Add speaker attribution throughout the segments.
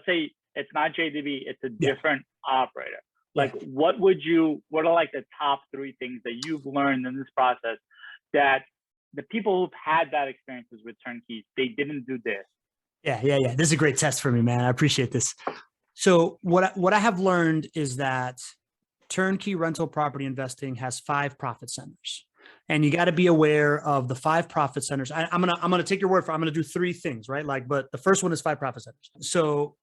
Speaker 1: let's say it's not JDB, it's a
Speaker 2: Yeah.
Speaker 1: different operator.
Speaker 2: Yeah.
Speaker 1: Like, what are like the top three things that you've learned in this process that the people who've had that experiences with turnkeys, they didn't do this?
Speaker 2: Yeah. This is a great test for me, man. I appreciate this. So what I have learned is that turnkey rental property investing has 5 profit centers. And you got to be aware of the 5 profit centers. I'm gonna take your word for it. I'm gonna do 3 things, right? Like, but the first one is 5 profit centers. So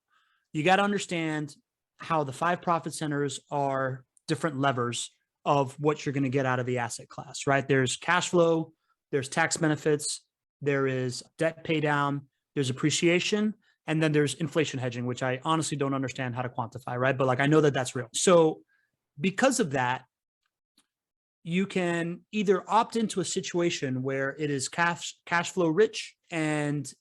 Speaker 2: you got to understand how the 5 profit centers are different levers of what you're going to get out of the asset class, right? There's cash flow, there's tax benefits, there is debt pay down, there's appreciation, and then there's inflation hedging, which I honestly don't understand how to quantify, right? But like, I know that that's real. So because of that, you can either opt into a situation where it is cash flow rich and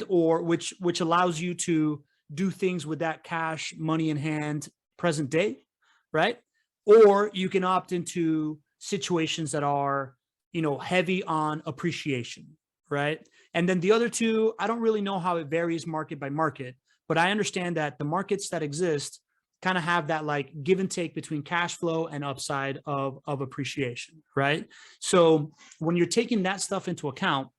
Speaker 2: or which allows you to do things with that cash money in hand present day, right? Or you can opt into situations that are, heavy on appreciation, right? And then the other two, I don't really know how it varies market by market, but I understand that the markets that exist kind of have that like give and take between cash flow and upside of appreciation, right? So when you're taking that stuff into account,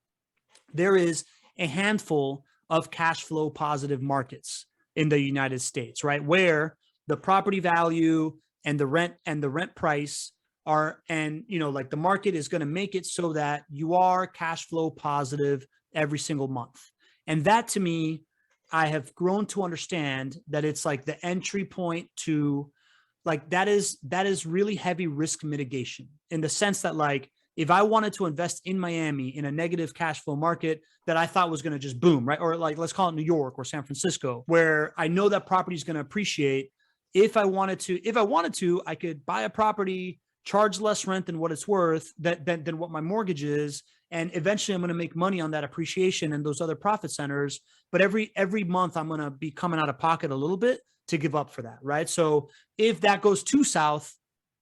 Speaker 2: there is a handful of cash flow positive markets in the United States, right? Where the property value and the rent price are, and like the market is going to make it so that you are cash flow positive every single month. And that to me, I have grown to understand that it's like the entry point to like, that is really heavy risk mitigation in the sense that like, if I wanted to invest in Miami in a negative cash flow market that I thought was going to just boom, right? Or like, let's call it New York or San Francisco, where I know that property is going to appreciate. If I wanted to, I could buy a property, charge less rent than what it's worth, than what my mortgage is. And eventually I'm going to make money on that appreciation and those other profit centers. But every month I'm going to be coming out of pocket a little bit to give up for that, right? So if that goes too south,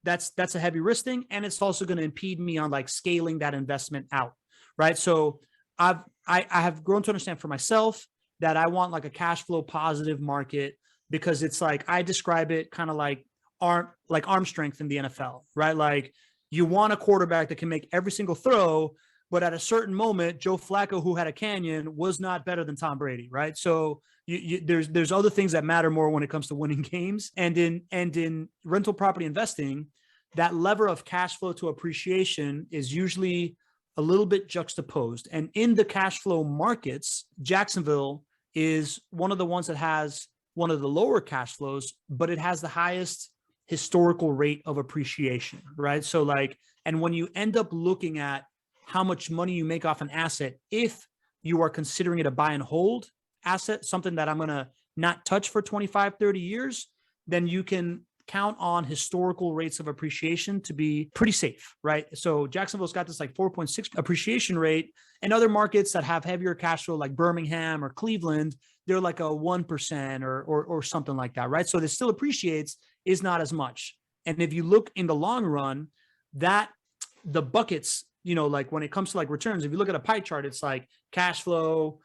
Speaker 2: that's a heavy risk thing. And it's also going to impede me on like scaling that investment out, right? So I have grown to understand for myself that I want like a cash flow positive market, because it's like, I describe it kind of like arm strength in the NFL, right? Like you want a quarterback that can make every single throw, but at a certain moment, Joe Flacco, who had a canyon, was not better than Tom Brady, right? So there's other things that matter more when it comes to winning games. And in rental property investing, that lever of cash flow to appreciation is usually a little bit juxtaposed. And in the cash flow markets, Jacksonville is one of the ones that has one of the lower cash flows, but it has the highest historical rate of appreciation, right? So like, and when you end up looking at how much money you make off an asset, if you are considering it a buy and hold asset, something that I'm going to not touch for 25, 30 years, then you can count on historical rates of appreciation to be pretty safe, right? So Jacksonville's got this like 4.6 appreciation rate, and other markets that have heavier cash flow like Birmingham or Cleveland, they're like a 1% or something like that, right? So this still appreciates, is not as much. And if you look in the long run, that the buckets, like when it comes to like returns, if you look at a pie chart, it's like cash flow,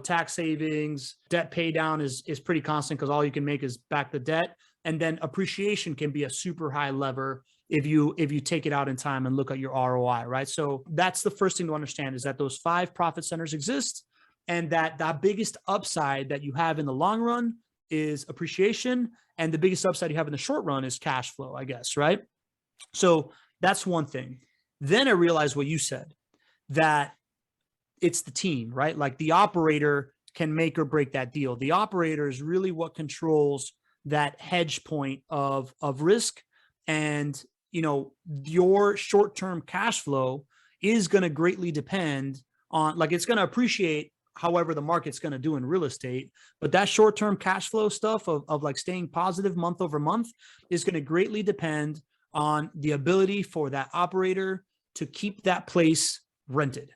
Speaker 2: tax savings, debt pay down is pretty constant because all you can make is back the debt. And then appreciation can be a super high lever if you take it out in time and look at your ROI, right? So that's the first thing to understand, is that those 5 profit centers exist, and that the biggest upside that you have in the long run is appreciation, and the biggest upside you have in the short run is cash flow, I guess, right? So that's one thing. Then I realized what you said, that it's the team, right? Like the operator can make or break that deal. The operator is really what controls that hedge point of risk. And, your short-term cash flow is going to greatly depend on, like, it's going to appreciate however the market's going to do in real estate. But that short-term cash flow stuff of like staying positive month over month is going to greatly depend on the ability for that operator to keep that place rented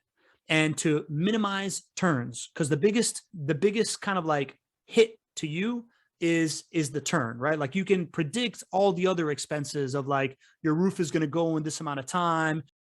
Speaker 2: and to minimize turns. Because the biggest kind of like hit to you is the turn, right? Like you can predict all the other expenses of like your roof is going to go in this amount of time,